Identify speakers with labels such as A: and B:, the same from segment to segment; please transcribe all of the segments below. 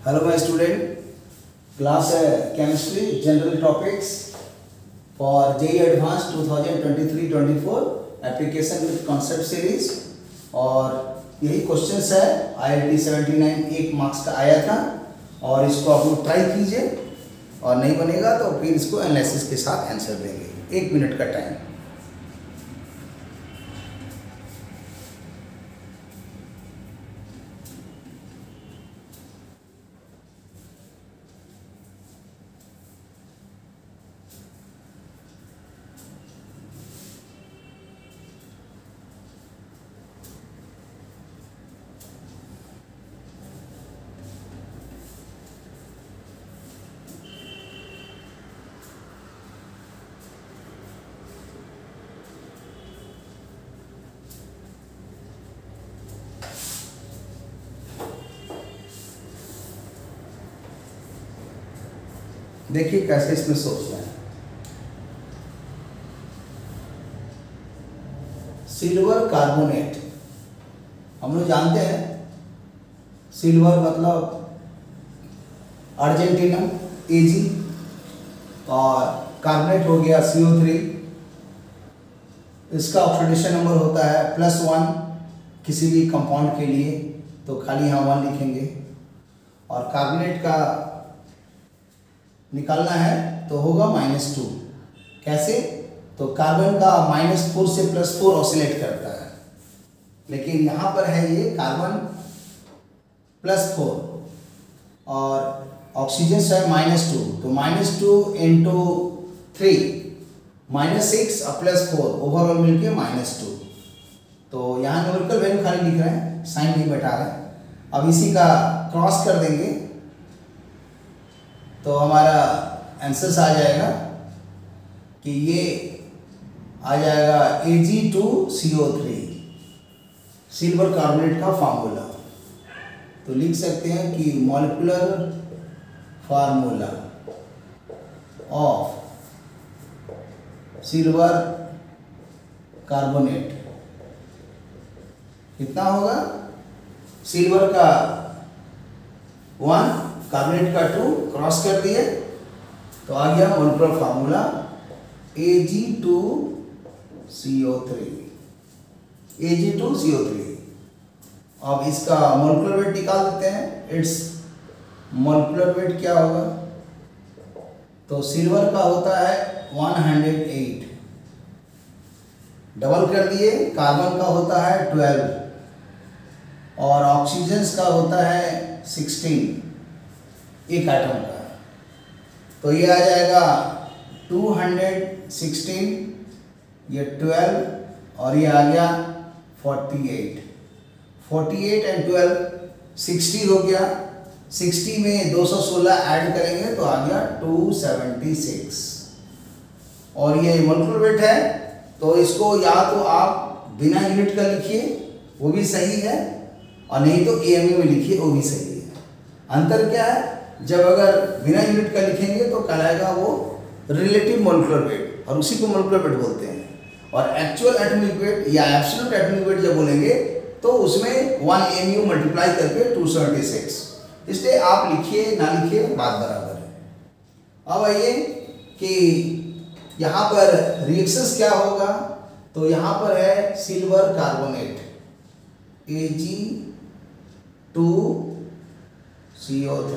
A: Hello my student, class chemistry general topics for JEE Advanced 2023-24 application with concept series और यही questions है IIT 79 1 marks का आया था और इसको आप लोग ट्राई कीजिए और नहीं बनेगा तो फिर इसको एनालिसिस के साथ आंसर देंगे। 1 मिनट का टाइम। देखिए कैसे इसमें सोचना है। सिल्वर कार्बोनेट हम लोग जानते हैं, सिल्वर मतलब अर्जेंटीना Ag और कार्बोनेट हो गया CO3। इसका ऑक्सीडेशन नंबर होता है +1 किसी भी कंपाउंड के लिए, तो खाली यहाँ 1 लिखेंगे। और कार्बोनेट का निकालना है तो होगा -2। कैसे? तो कार्बन का -4 से +4 ऑसिलेट करता है, लेकिन यहाँ पर है ये कार्बन +4 और ऑक्सीजन है -2, तो -2 इंटू 3 -6 और +4 ओवरऑल मिलके -2। तो यहाँ न्यूमेरिकल वैल्यू खाली लिख रहे हैं, साइन नहीं बैठा रहे हैं। अब इसी का क्रॉस कर देंगे तो हमारा आंसर आ जाएगा कि ये आ जाएगा Ag2CO3 सिल्वर कार्बोनेट का फार्मूला। तो लिख सकते हैं कि molecular formula of silver carbonate कितना होगा? सिल्वर का 1 कार्बोनेट का 2 क्रॉस कर दिए तो आ गया मॉलिक्यूलर फार्मूला Ag2CO3। अब इसका मॉलिक्यूलर वेट निकाल देते हैं। इट्स मॉलिक्यूलर वेट क्या होगा? तो सिल्वर का होता है 108, डबल कर दिए। कार्बन का होता है 12 और ऑक्सीजन का होता है 16 एक एटम का। तो ये आ जाएगा 216, ये 12 और ये आ गया 48 एंड 12 60 हो गया। 60 में 216 ऐड करेंगे तो आ गया 276। और ये मॉलिक्यूलर वेट है, तो इसको या तो आप बिना यूनिट का लिखिए वो भी सही है, और नहीं तो AMU में लिखिए वो भी सही है। अंतर क्या है? जब अगर बिना यूनिट का लिखेंगे तो कहलाएगा वो रिलेटिव मॉलिक्यूलर वेट, और उसी को मॉलिक्यूलर वेट बोलते हैं। और एक्चुअल एटॉमिक वेट या एब्सोल्यूट एटॉमिक वेट जब बोलेंगे तो उसमें 1 AMU मल्टीप्लाई करके 276। इसलिए आप लिखिए ना लिखिए बात बराबर है। अब आइए कि यहाँ पर रिएक्शंस क्या होगा। तो यहाँ पर है सिल्वर कार्बोनेट Ag2CO3,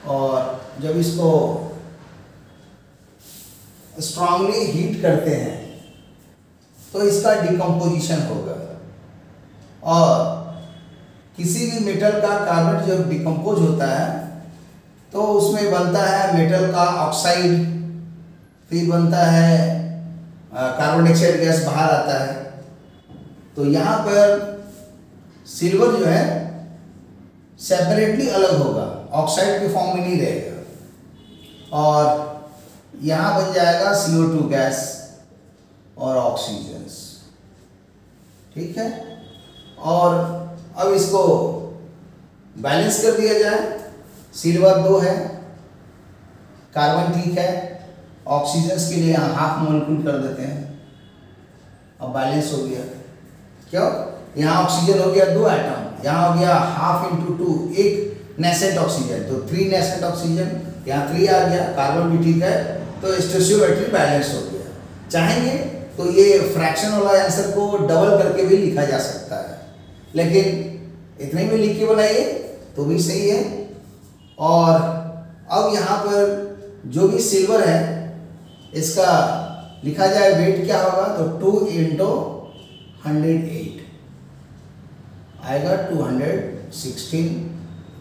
A: और जब इसको स्ट्रांगली हीट करते हैं तो इसका डिकम्पोजिशन होगा। और किसी भी मेटल का कार्बोनेट जब डिकम्पोज होता है तो उसमें बनता है मेटल का ऑक्साइड, फिर बनता है कार्बन डाइऑक्साइड गैस बाहर आता है। तो यहाँ पर सिल्वर जो है सेपरेटली अलग होगा, ऑक्साइड के फॉर्म में नहीं रहेगा, और यहाँ बन जाएगा CO2 गैस और ऑक्सीजन। ठीक है। और अब इसको बैलेंस कर दिया जाए। सिल्वर 2 है, कार्बन ठीक है, ऑक्सीजन के लिए यहाँ हाफ मॉलिक्यूल कर देते हैं। अब बैलेंस हो गया। क्यों? यहाँ ऑक्सीजन हो गया 2 एटम, यहाँ हो गया ½ × 2, 1 नेसेंट ऑक्सीजन, तो 3 नेसेंट ऑक्सीजन, यहाँ 3 आ गया, कार्बन भी ठीक है, तो स्टोइचियोमेट्री बैलेंस हो गया। चाहेंगे तो ये फ्रैक्शन वाला आंसर को डबल करके भी लिखा जा सकता है, लेकिन इतने में लिख के बनाइए तो भी सही है। और अब यहाँ पर जो भी सिल्वर है इसका लिखा जाए वेट क्या होगा, तो 2 × 108 आएगा 216,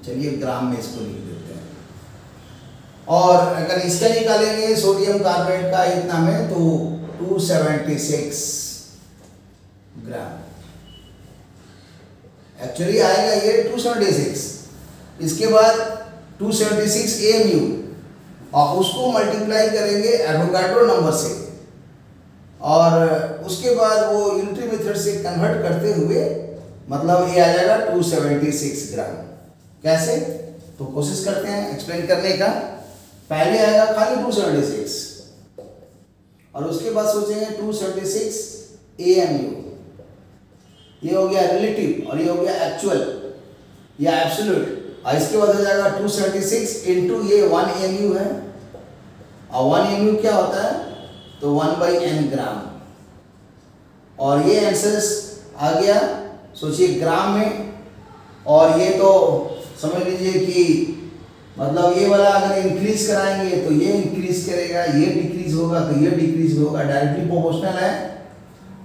A: चलिए ग्राम में इसको लिख देते हैं। और अगर इसका निकालेंगे सोडियम कार्बोनेट का इतना में, तो 276 ग्राम एक्चुअली आएगा ये 276। इसके बाद 276 AMU और उसको मल्टीप्लाई करेंगे एवोगाड्रो नंबर से, और उसके बाद वो यूनिटरी मेथड से कन्वर्ट करते हुए मतलब ये आ जाएगा 276 ग्राम। कैसे, तो कोशिश करते हैं एक्सप्लेन करने का। पहले आएगा खाली 276 और उसके बाद सोचेंगे 276 AMU, ये हो गया रिलेटिव और ये हो गया एक्चुअल या एब्सोल्यूट, और इसके बाद हो जाएगा 276 इंटू ये 1 AMU है, और 1 AMU क्या होता है, तो 1/n ग्राम, और ये आंसर आ गया सोचिए ग्राम में। और ये तो समझ लीजिए कि मतलब ये वाला अगर इंक्रीज कराएंगे तो ये इंक्रीज करेगा, ये डिक्रीज होगा तो ये डिक्रीज होगा, डायरेक्टली प्रोपोर्शनल है।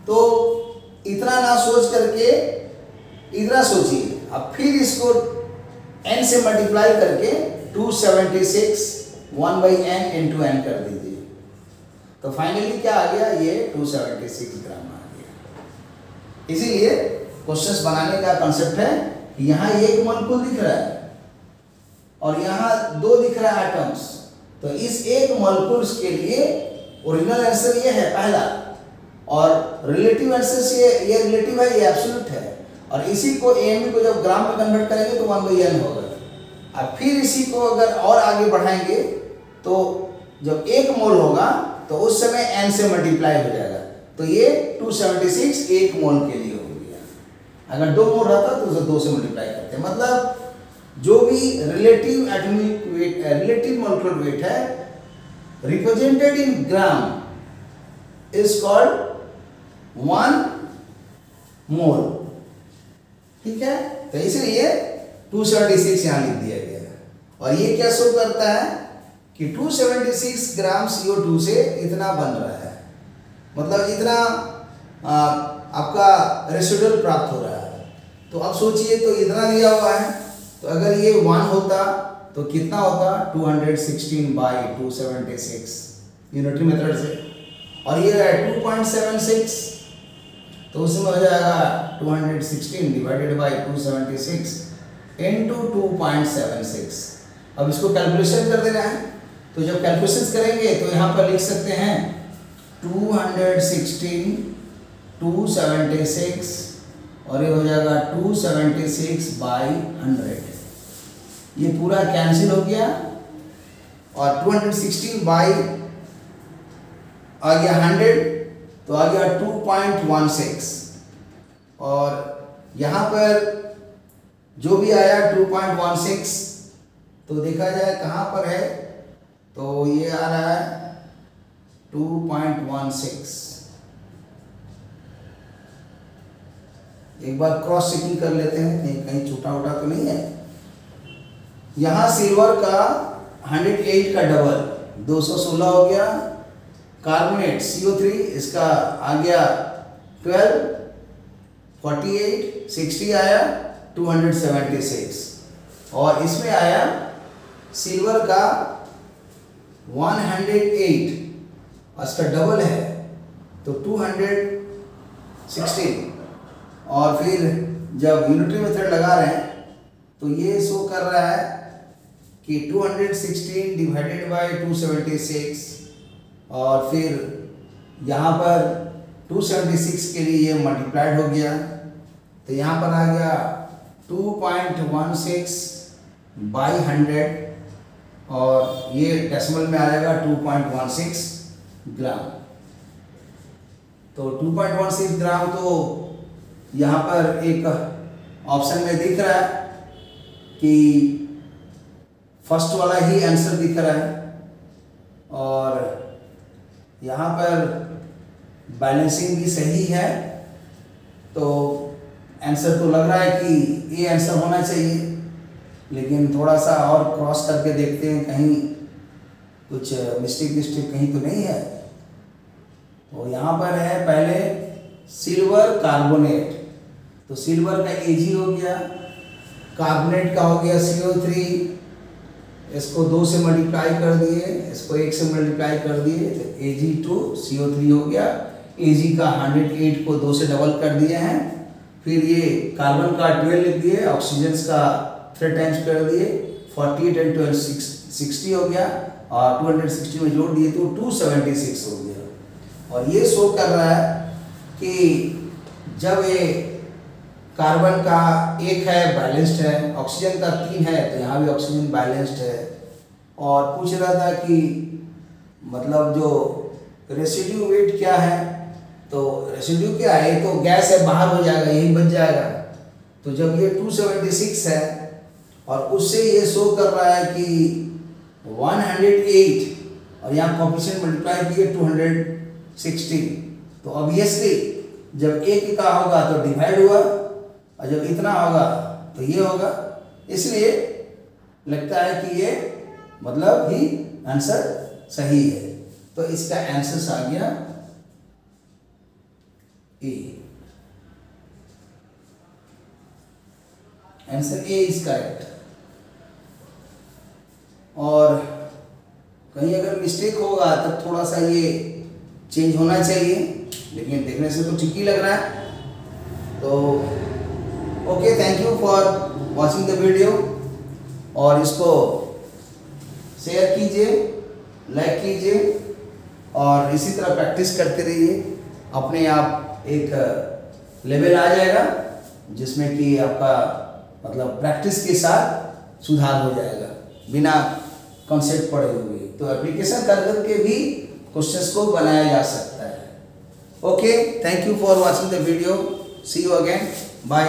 A: तो इतना ना सोच करके इतना सोचिए, अब फिर इसको n से मल्टीप्लाई करके 276 1/n × n कर दीजिए, तो फाइनली क्या आ गया, ये 276 ग्राम आ गया। इसीलिए क्वेश्चंस बनाने का कंसेप्ट है कि यहाँ 1 मॉलिक्यूल दिख रहा है और यहाँ 2 दिख रहा है एटम्स, तो इस 1 मॉलिक्यूल्स के लिए ओरिजिनल आंसर ये है पहला, और रिलेटिव आंसर से ये रिलेटिव है, ये एब्सोल्यूट है, और इसी को AMU को जब ग्राम में कन्वर्ट करेंगे तो 1/n होगा। अब फिर इसी को अगर और आगे बढ़ाएंगे तो जब 1 मोल होगा तो उस समय n से मल्टीप्लाई हो जाएगा, तो ये 276 1 मोल के लिए हो गया। अगर 2 मोल रहता तो उसे 2 से मल्टीप्लाई करते हैं। मतलब जो भी relative atomic weight, relative molecular weight है represented in gram is called 1 mole, ठीक है। तो इसलिए 276 यहाँ लिख दिया गया है, और ये क्या शो करता है कि 276 ग्राम CO2 से इतना बन रहा है, मतलब इतना आपका रेसिडुअल प्राप्त हो रहा है। तो अब सोचिए, तो इतना दिया हुआ है, तो अगर ये 1 होता तो कितना होता, 216/276 यूनिटरी मेथड से, और ये है 2.76, तो उसमें हो जाएगा 216/276 इंटू 2.76। अब इसको कैलकुलेशन कर देना है, तो जब कैलकुलेशन करेंगे तो यहाँ पर लिख सकते हैं 216 276 और ये हो जाएगा 276/100, ये पूरा कैंसिल हो गया, और 216 आ गया 100 तो आ गया 2.16, और यहाँ पर जो भी आया 2.16 तो देखा जाए कहाँ पर है, तो ये आ रहा है 2.16। एक बार क्रॉस चेकिंग कर लेते हैं कहीं छूटा उटा तो नहीं है। यहाँ सिल्वर का 108 का डबल 216 हो गया, कार्बोनेट CO3 इसका आ गया 12 48 60 आया 276, और इसमें आया सिल्वर का 108 इसका डबल है तो 216, और फिर जब यूनिटरी मेथड लगा रहे हैं तो ये शो कर रहा है कि 216/276, और फिर यहाँ पर 276 के लिए ये मल्टीप्लाइड हो गया, तो यहाँ पर आ गया 2.16/100, और ये डेसिमल में आ जाएगा 2.16 ग्राम। तो 2.16 ग्राम तो यहाँ पर एक ऑप्शन में दिख रहा है कि फर्स्ट वाला ही आंसर दिख रहा है। और यहाँ पर बैलेंसिंग भी सही है, तो आंसर तो लग रहा है कि ये आंसर होना चाहिए, लेकिन थोड़ा सा और क्रॉस करके देखते हैं कहीं कुछ मिस्टेक कहीं तो नहीं है। तो यहाँ पर है पहले सिल्वर कार्बोनेट, तो सिल्वर का Ag हो गया, कार्बोनेट का हो गया CO3, इसको 2 से मल्टीप्लाई कर दिए, इसको 1 से मल्टीप्लाई कर दिए तो Ag2CO3 हो गया। Ag का 108 को 2 से डबल कर दिए हैं, फिर ये कार्बन का 12 लिख दिए, ऑक्सीजन का 3 टाइम्स कर दिए, 48 एंड 12 60 हो गया, और 260 में जोड़ दिए तो 276 हो गया। और ये शो कर रहा है कि जब ये कार्बन का 1 है बैलेंस्ड है, ऑक्सीजन का 3 है तो यहाँ भी ऑक्सीजन बैलेंस्ड है। और पूछ रहा था कि मतलब जो रेसिड्यू वेट क्या है, तो रेसिड्यू क्या है, तो गैस है बाहर हो जाएगा, यही बच जाएगा। तो जब ये 276 है और उससे ये शो कर रहा है कि 108 और यहाँ कोएफिशिएंट मल्टीप्लाई किए 260, तो ऑब्वियसली जब 1 का होगा तो डिवाइड हुआ, और जब इतना होगा तो ये होगा, इसलिए लगता है कि ये मतलब ही आंसर सही है। तो इसका आंसर आ गया ए, आंसर ए इज करेक्ट। और कहीं अगर मिस्टेक होगा तब थोड़ा सा ये चेंज होना चाहिए, लेकिन देखने से तो ठीक ही लग रहा है। तो okay, thank you for watching the video, और इसको शेयर कीजिए, लाइक कीजिए, और इसी तरह प्रैक्टिस करते रहिए। अपने आप एक लेवल आ जाएगा जिसमें कि आपका मतलब प्रैक्टिस के साथ सुधार हो जाएगा बिना कॉन्सेप्ट पढ़े हुए। तो एप्लीकेशन करके भी क्वेश्चंस को बनाया जा सकता है। Okay, thank you for watching the video, see you again, bye.